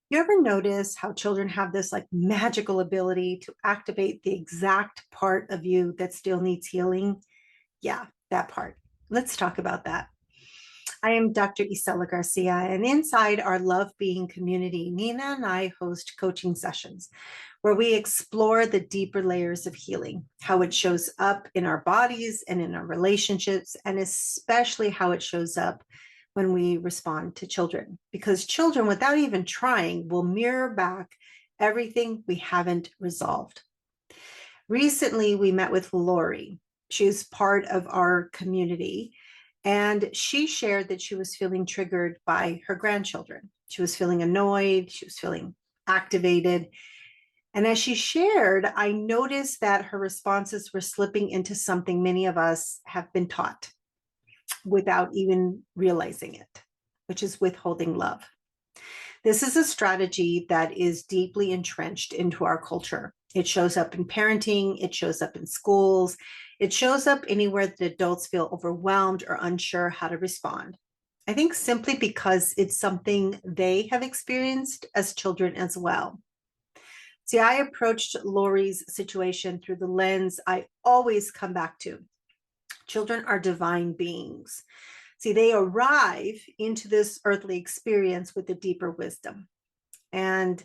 You ever notice how children have this like magical ability to activate the exact part of you that still needs healing? Yeah, that part. Let's talk about that. I am Dr. Isela Garcia, and inside our Love Being community, Nina and I host coaching sessions where we explore the deeper layers of healing, how it shows up in our bodies and in our relationships, and especially how it shows up when we respond to children. Because children, without even trying, will mirror back everything we haven't resolved. Recently, we met with Lori. She's part of our community, and she shared that she was feeling triggered by her grandchildren. She was feeling annoyed, she was feeling activated. And as she shared, I noticed that her responses were slipping into something many of us have been taught without even realizing it, which is withholding love. This is a strategy that is deeply entrenched into our culture. It shows up in parenting, it shows up in schools, it shows up anywhere that adults feel overwhelmed or unsure how to respond. I think simply because it's something they have experienced as children as well. See, I approached Lori's situation through the lens I always come back to. Children are divine beings. See, they arrive into this earthly experience with a deeper wisdom. And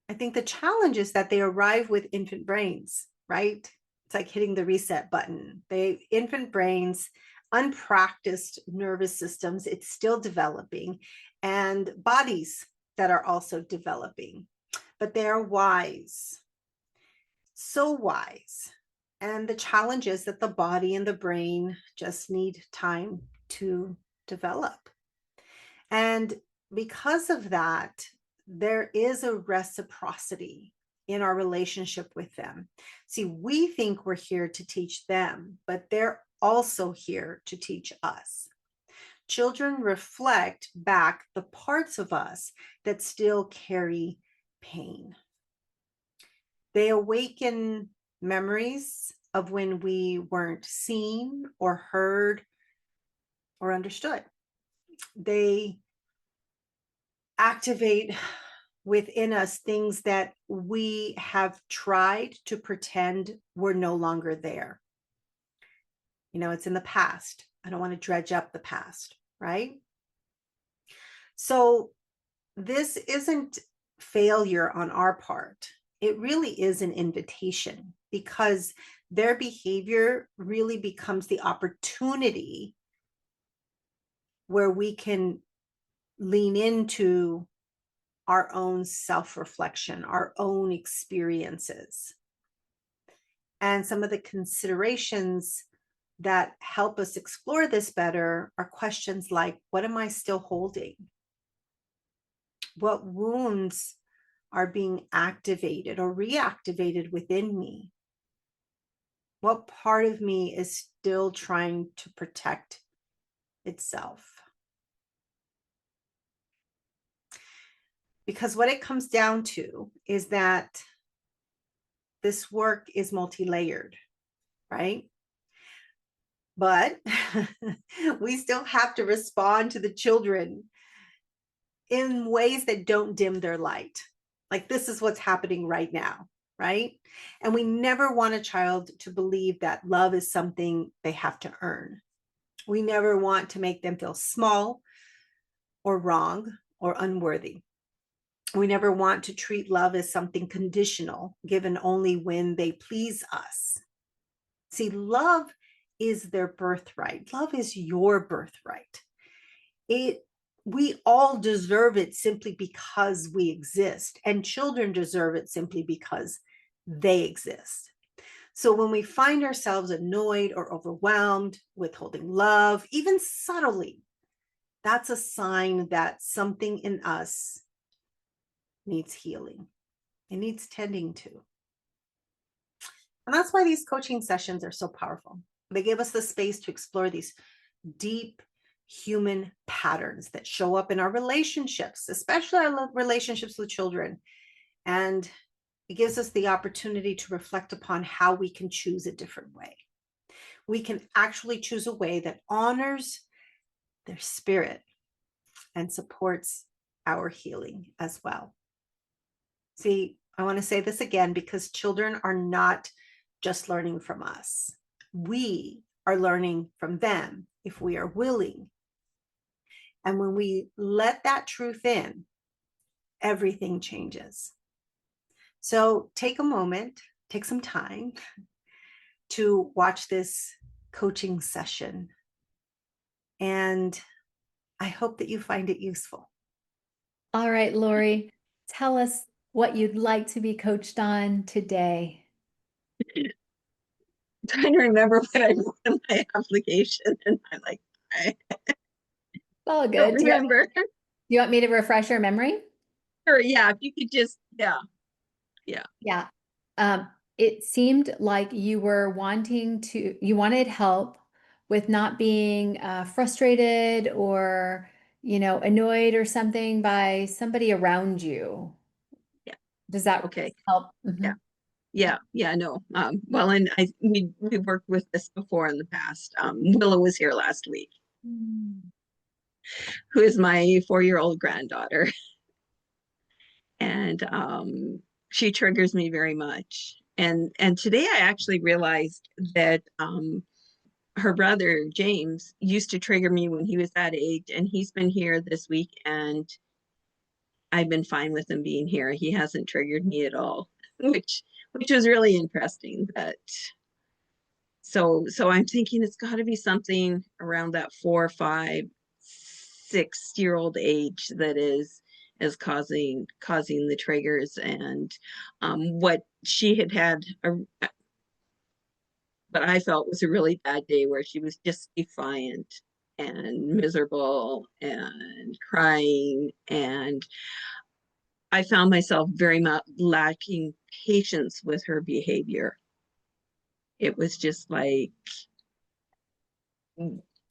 I think the challenge is that they arrive with infant brains, right? It's like hitting the reset button. Infant brains, unpracticed nervous systems, it's still developing, and bodies that are also developing. But they are wise, so wise. And the challenge is that the body and the brain just need time to develop. And because of that, there is a reciprocity in our relationship with them. See, we think we're here to teach them, but they're also here to teach us. Children reflect back the parts of us that still carry pain. They awaken memories of when we weren't seen or heard or understood. They activate within us things that we have tried to pretend were no longer there. You know, it's in the past. I don't want to dredge up the past, right? So this isn't failure on our part. It really is an invitation because their behavior really becomes the opportunity where we can lean into our own self-reflection, our own experiences. And some of the considerations that help us explore this better are questions like, what am I still holding? What wounds are being activated or reactivated within me? What part of me is still trying to protect itself? Because what it comes down to is that this work is multi-layered, right? But we still have to respond to the children in ways that don't dim their light. Like this is what's happening right now, right? And we never want a child to believe that love is something they have to earn. We never want to make them feel small or wrong or unworthy. We never want to treat love as something conditional, given only when they please us. See, love is their birthright. Love is your birthright. We all deserve it simply because we exist, and children deserve it simply because they exist. So when we find ourselves annoyed or overwhelmed, withholding love, even subtly, that's a sign that something in us needs healing. It needs tending to. And that's why these coaching sessions are so powerful. They give us the space to explore these deep human patterns that show up in our relationships, especially our relationships with children. And it gives us the opportunity to reflect upon how we can choose a different way. We can actually choose a way that honors their spirit and supports our healing as well. See, I want to say this again because children are not just learning from us. We are learning from them if we are willing. And when we let that truth in, everything changes. So take a moment, take some time to watch this coaching session. And I hope that you find it useful. All right, Lori, tell us what you'd like to be coached on today. Trying to remember what I wrote in my application, and I'm like, I All don't good. remember. Do you want me to refresh your memory? Or yeah, if you could just, yeah, yeah, Yeah. It seemed like you wanted help with not being frustrated or, annoyed or something by somebody around you. yeah. Does that Okay, help? yeah, yeah. No, well, and we worked with this before in the past. Willow was here last week, Mhm. who is my 4-year-old granddaughter, and she triggers me very much. And today I actually realized that her brother James used to trigger me when he was that age, and he's been here this week, and I've been fine with him being here. He hasn't triggered me at all, which was really interesting. That so I'm thinking it's got to be something around that 4, 5, 6 year old age that is causing the triggers. And what she had what I felt was a really bad day where she was just defiant and miserable and crying. And I found myself very much lacking patience with her behavior. It was just like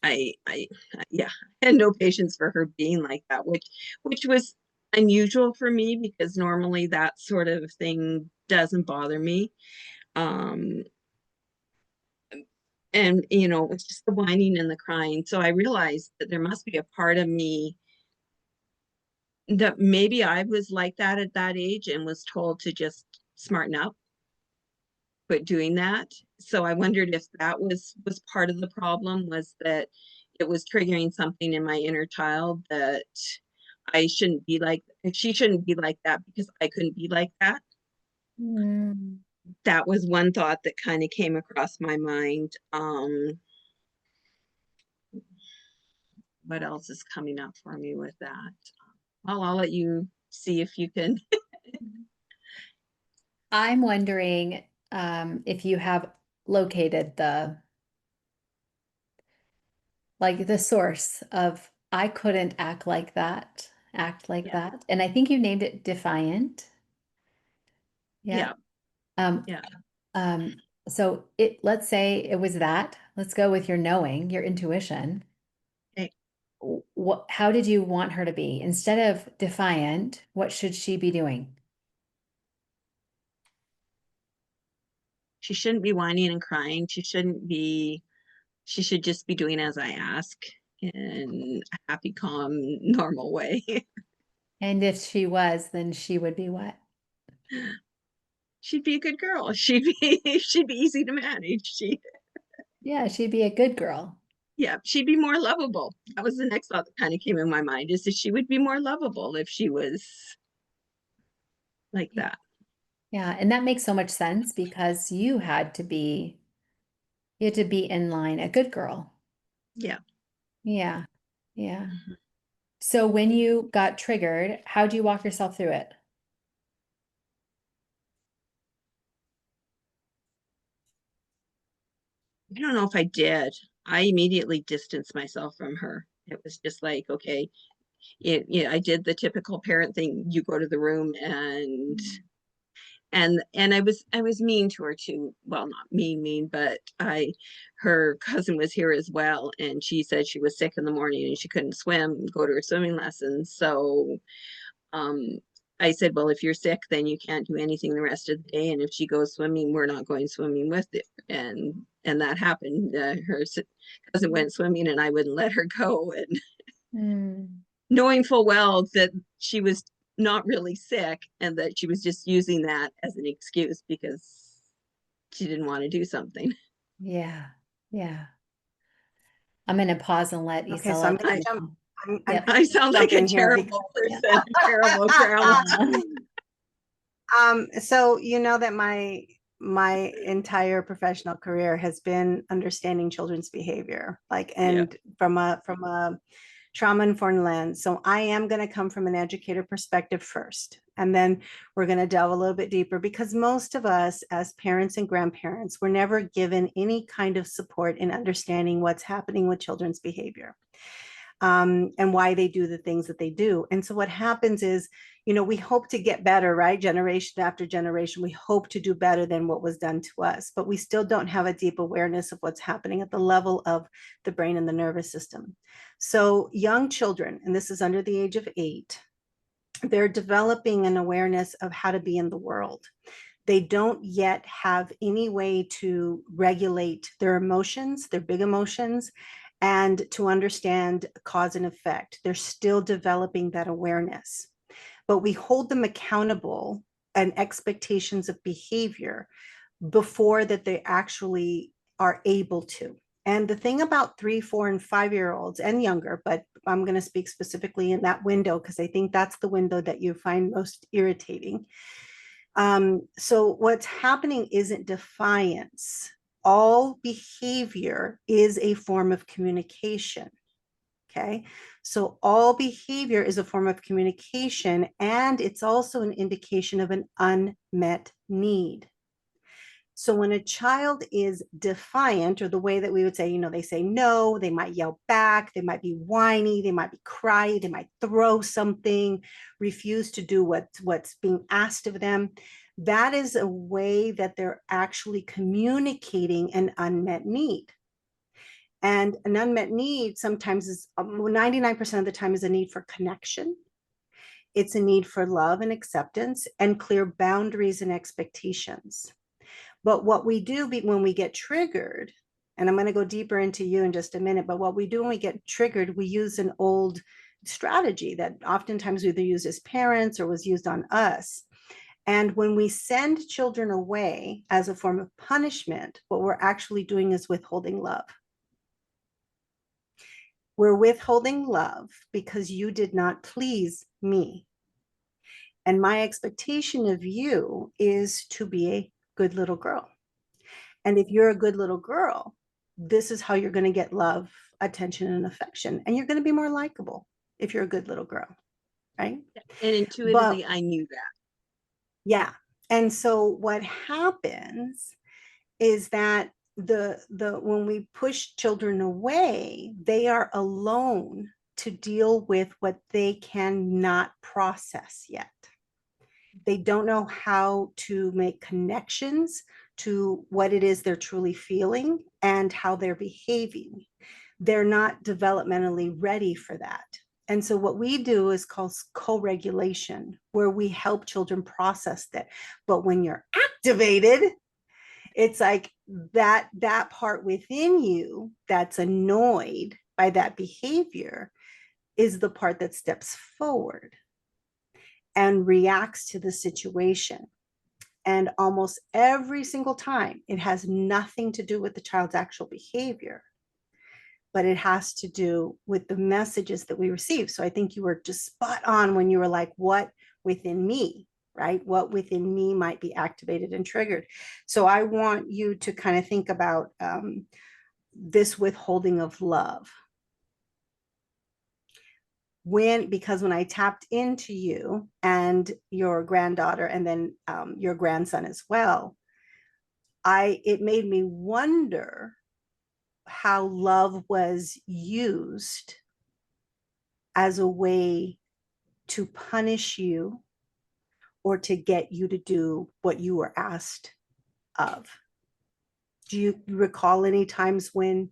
I yeah, I had no patience for her being like that, which was unusual for me because normally that sort of thing doesn't bother me. Um, and it was just the whining and the crying. So I realized that there must be a part of me that maybe I was like that at that age and was told to just smarten up, quit doing that. So I wondered if that was part of the problem, was that it was triggering something in my inner child, that I shouldn't be like, she shouldn't be like that because I couldn't be like that. Mm. That was one thought that kind of came across my mind. What else is coming up for me with that? Well, I'll let you see if you can. I'm wondering if you have located the source of I couldn't act like Yeah, that. And I think you named it defiant. Yeah. yeah, Um, yeah. so let's say it was that. Let's go with your knowing, your intuition. Okay. How did you want her to be? Instead of defiant, what should she be doing? She shouldn't be whining and crying. She should just be doing as I ask in a happy, calm, normal way. And if she was, then she would be what? She'd be a good girl. She'd be easy to manage. Yeah, she'd be a good girl. Yeah, she'd be more lovable. That was the next thought that kind of came in my mind, is that she would be more lovable if she was like that. Yeah, and that makes so much sense because you had to be in line, a good girl. Yeah. Yeah. Yeah. So when you got triggered, how do you walk yourself through it? I don't know if I did. I immediately distanced myself from her. It was just like, okay, I did the typical parent thing. You go to the room, and I was mean to her too. Well, not mean, but her cousin was here as well, and she said she was sick in the morning and she couldn't swim, go to her swimming lessons. So um I said, well, if you're sick, then you can't do anything the rest of the day, and if she goes swimming, we're not going swimming with it. And that happened. Her cousin went swimming and I wouldn't let her go, and Mm. knowing full well that she was not really sick, and that she was just using that as an excuse because she didn't want to do something. Yeah. Yeah. I'm going to pause and let Okay, so I'm Isela gonna I, jump. finish. I'm Yep. I sound jump like a in here terrible because person, a terrible grandma. Yeah. so you know that my entire professional career has been understanding children's behavior, like, Yeah. and from a trauma informed lens. So I am going to come from an educator perspective first, and then we're going to delve a little bit deeper, because most of us as parents and grandparents were never given any kind of support in understanding what's happening with children's behavior, and why they do the things that they do. And so what happens is, we hope to get better, right? Generation after generation, we hope to do better than what was done to us, but we still don't have a deep awareness of what's happening at the level of the brain and the nervous system. So young children, and this is under the age of 8, they're developing an awareness of how to be in the world. They don't yet have any way to regulate their emotions, their big emotions, and to understand cause and effect. They're still developing that awareness, but we hold them accountable and expectations of behavior before that they actually are able to. And the thing about 3, 4, and 5-year-olds and younger, but I'm going to speak specifically in that window because I think that's the window that you find most irritating. So what's happening isn't defiance. All behavior is a form of communication. Okay. So all behavior is a form of communication, and it's also an indication of an unmet need. So when a child is defiant, or the way that we would say, they say no, they might yell back, they might be whiny, they might be crying, they might throw something, refuse to do what's being asked of them. That is a way that they're actually communicating an unmet need. And an unmet need sometimes is 99% of the time is a need for connection. It's a need for love and acceptance and clear boundaries and expectations. But what we do when we get triggered, and I'm going to go deeper into you in just a minute, but what we do when we get triggered, we use an old strategy that oftentimes we either use as parents or was used on us. And when we send children away as a form of punishment, what we're actually doing is withholding love. We're withholding love because you did not please me. And my expectation of you is to be a good little girl. And if you're a good little girl, this is how you're going to get love, attention, and affection. And you're going to be more likable if you're a good little girl, right? And But intuitively, I knew that. yeah. And so what happens is that the when we push children away, they are alone to deal with what they cannot process yet. They don't know how to make connections to what it is they're truly feeling and how they're behaving. They're not developmentally ready for that. And so what we do is called co-regulation, where we help children process that. But when you're activated, it's like that part within you that's annoyed by that behavior is the part that steps forward and reacts to the situation. And almost every single time, it has nothing to do with the child's actual behavior, but it has to do with the messages that we receive. So I think you were just spot on when you were like, what within me, right? What within me might be activated and triggered. So I want you to kind of think about this withholding of love. Because when I tapped into you and your granddaughter, and then your grandson as well, it made me wonder how love was used as a way to punish you or to get you to do what you were asked of. Do you recall any times when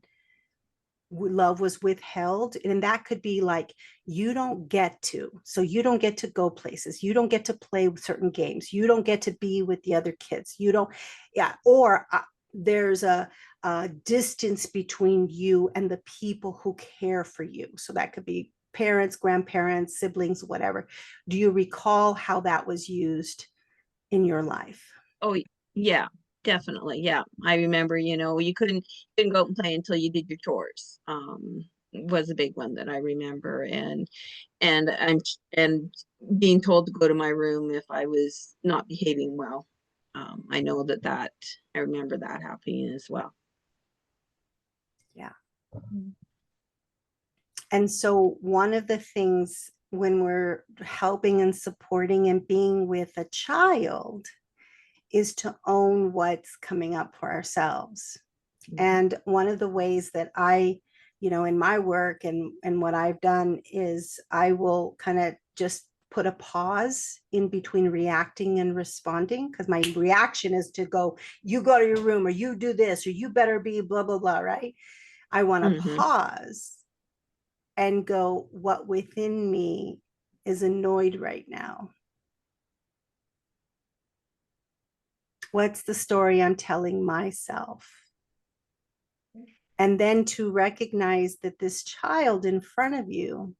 love was withheld? And that could be like, you don't get to, so you don't get to go places, you don't get to play certain games, you don't get to be with the other kids, you don't, yeah, or there's a distance between you and the people who care for you. So that could be parents, grandparents, siblings, whatever. Do you recall how that was used in your life? Oh, yeah, definitely. Yeah. I remember, you couldn't go out and play until you did your chores. Was a big one that I remember. And being told to go to my room if I was not behaving well. I know that I remember that happening as well. Yeah. Mhm. And so one of the things when we're helping and supporting and being with a child is to own what's coming up for ourselves. And one of the ways that I, in my work and what I've done is I will kind of just put a pause in between reacting and responding, because my reaction is to go, you go to your room, or you do this, or you better be blah, blah, blah, right? I want to Mm-hmm. pause and go, what within me is annoyed right now? What's the story I'm telling myself? And then to recognize that this child in front of you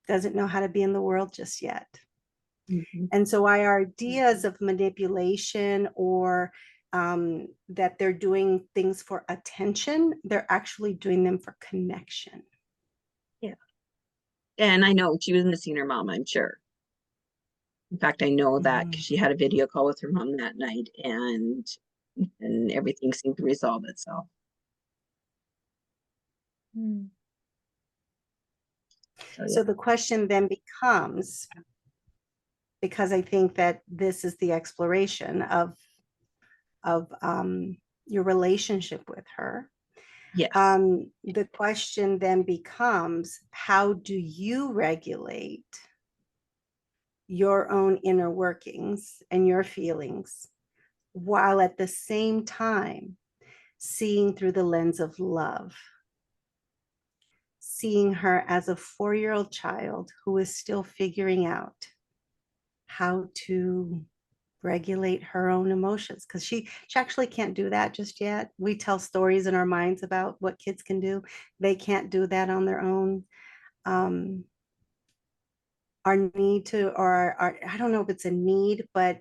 doesn't know how to be in the world just yet. Mm-hmm. And so our ideas of manipulation or that they're doing things for attention, they're actually doing them for connection. Yeah. And I know she was missing her mom, I'm sure. In fact, I know that because she had a video call with her mom that night, and everything seemed to resolve itself. Mm. So yeah. So the question then becomes, because I think that this is the exploration of your relationship with her. Yes. The question then becomes, how do you regulate your own inner workings and your feelings while at the same time seeing through the lens of love, seeing her as a 4-year-old child who is still figuring out how to regulate her own emotions, because she actually can't do that just yet. We tell stories in our minds about what kids can do. They can't do that on their own. Our need to, or our, I don't know if it's a need, but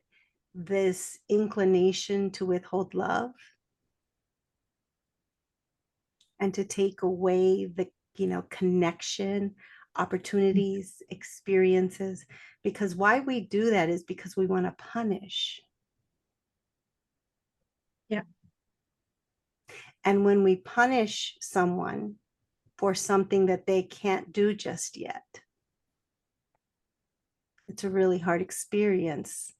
this inclination to withhold love and to take away the, connection, opportunities, experiences. Because why we do that is because we want to punish. Yeah. And when we punish someone for something that they can't do just yet, it's a really hard experience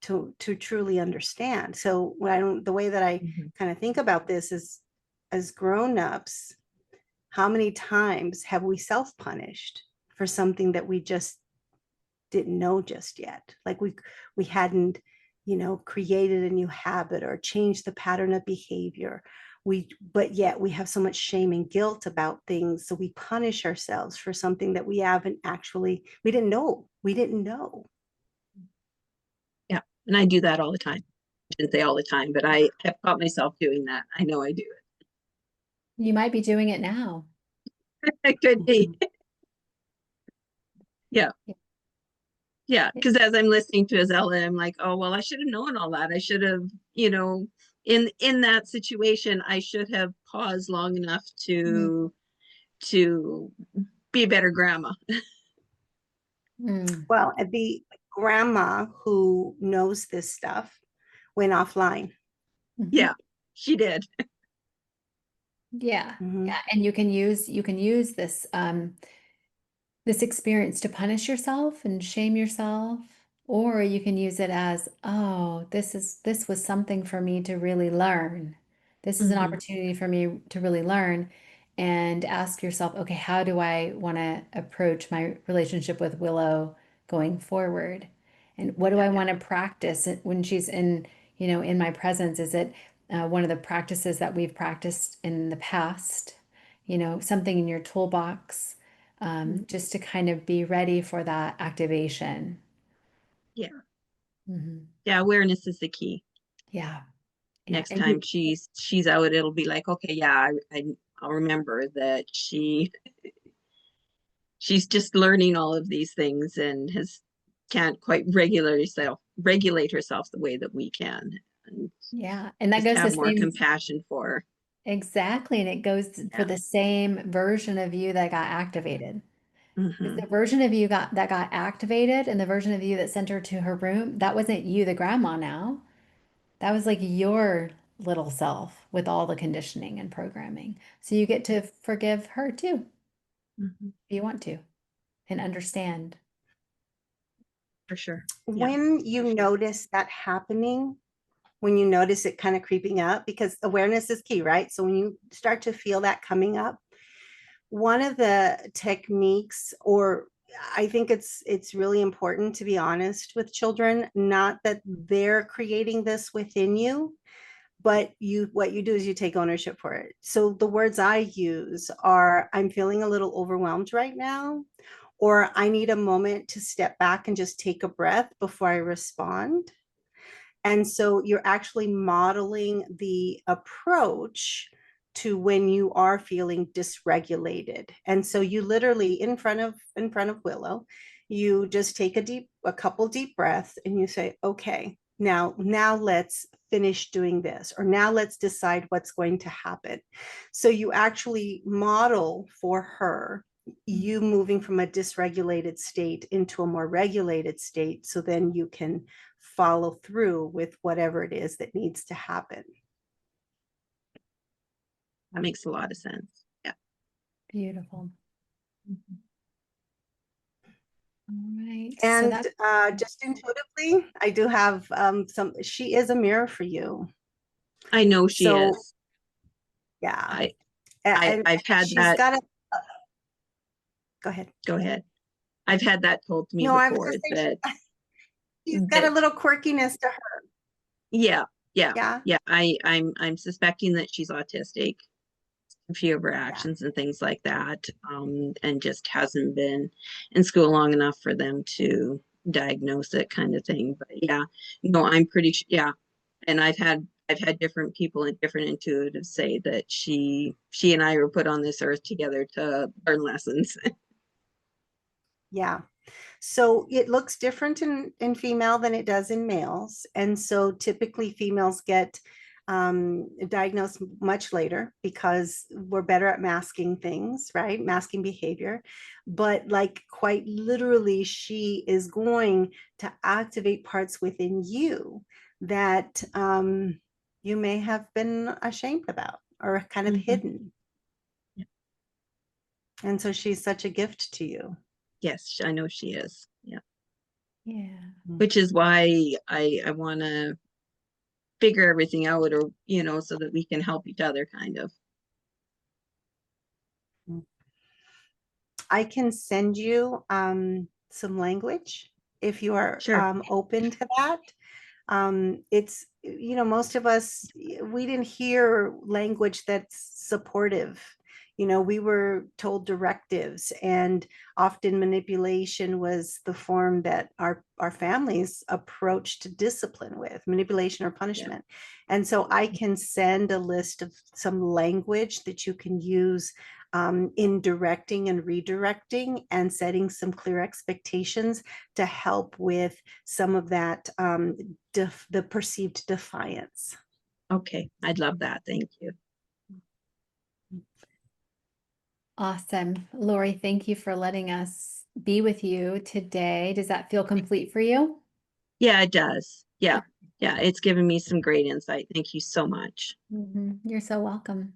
to truly understand. So when the way that I Mm-hmm. kind of think about this is, as grown-ups, how many times have we self-punished for something that we just didn't know just yet? Like we hadn't, created a new habit or changed the pattern of behavior. But yet we have so much shame and guilt about things. So we punish ourselves for something that we haven't actually, we didn't know. We didn't know. Yeah. And I do that all the time. I didn't say all the time, but I have caught myself doing that. I know I do You might be doing it now. it. It could be. Mhm. Yeah. Yeah. Yeah. Because as I'm listening to Isela, I'm like, oh, well, I should have known all that. I should have, in that situation, I should have paused long enough to be a better grandma. Mm. Well, the grandma who knows this stuff went offline. Mhm. Yeah, she did. Yeah. Mhm. Yeah. And you can use this experience to punish yourself and shame yourself, or you can use it as, oh, this was something for me to really learn. This is an Mm-hmm. opportunity for me to really learn, and ask yourself, okay, how do I want to approach my relationship with Willow going forward? And what do Yeah. I want to practice when she's in my presence? Is it one of the practices that we've practiced in the past? Something in your toolbox, just to kind of be ready for that activation. Yeah. Hmm. Yeah. Awareness is the key. Yeah. Yeah. Next time she's out, it'll be like, okay, yeah, I'll remember that she she's just learning all of these things and can't quite regulate herself the way that we can. And Yeah. And that just goes the have more same. compassion for her. Exactly. And it goes for Yeah. the same version of you that got activated. Because Hmm. the version of you that got activated and the version of you that sent her to her room, that wasn't you, the grandma now. That was like your little self with all the conditioning and programming. So you get to forgive her too, Hmm. if you want to, and understand. For sure. Yeah. When you notice that happening, when you notice it kind of creeping up, because awareness is key, right? So when you start to feel that coming up, one of the techniques, or I think it's really important to be honest with children, not that they're creating this within you, but what you do is you take ownership for it. So the words I use are, I'm feeling a little overwhelmed right now, or I need a moment to step back and just take a breath before I respond. And so you're actually modeling the approach to when you are feeling dysregulated. And so you literally in front of Willow, you just take a couple deep breaths and you say, okay, now let's finish doing this, or now let's decide what's going to happen. So you actually model for her you moving from a dysregulated state into a more regulated state, so then you can follow through with whatever it is that needs to happen. That makes a lot of sense. Yeah. Beautiful. Mhm. All right. So And that's just intuitively, I do have she is a mirror for you. I know she So is. yeah, I, and I've had she's that. got a, go ahead. Go ahead. I've had that told to me No, I was before just saying that, she's got a little quirkiness to her. yeah, yeah, Yeah, yeah. I'm suspecting that she's autistic, a few of her yeah, actions and things like that, and just hasn't been in school long enough for them to diagnose it, kind of thing. But yeah, no, I'm pretty sure. Yeah, and I've had different people and different intuitives say that she and I were put on this earth together to learn lessons. yeah. So it looks different in female than it does in males. And so typically females get diagnosed much later because we're better at masking things, right? Masking behavior. But like quite literally, she is going to activate parts within you that you may have been ashamed about or kind of Mhm. hidden. And so she's such a gift to you. Yes, I know she is. Yeah. yeah. Which is why I want to figure everything out, or so that we can help each other, kind of. I can send you some language if you are Sure. open to that. It's, most of us, we didn't hear language that's supportive. We were told directives, and often manipulation was the form that our families approached discipline with, manipulation or Yeah. punishment. And so I can send a list of some language that you can use in directing and redirecting and setting some clear expectations to help with some of that, the perceived defiance. Okay. I'd love that. Thank you. Awesome. Lori, thank you for letting us be with you today. Does that feel complete for you? Yeah, it does. Yeah. Yeah. It's given me some great insight. Thank you so much. You're so welcome.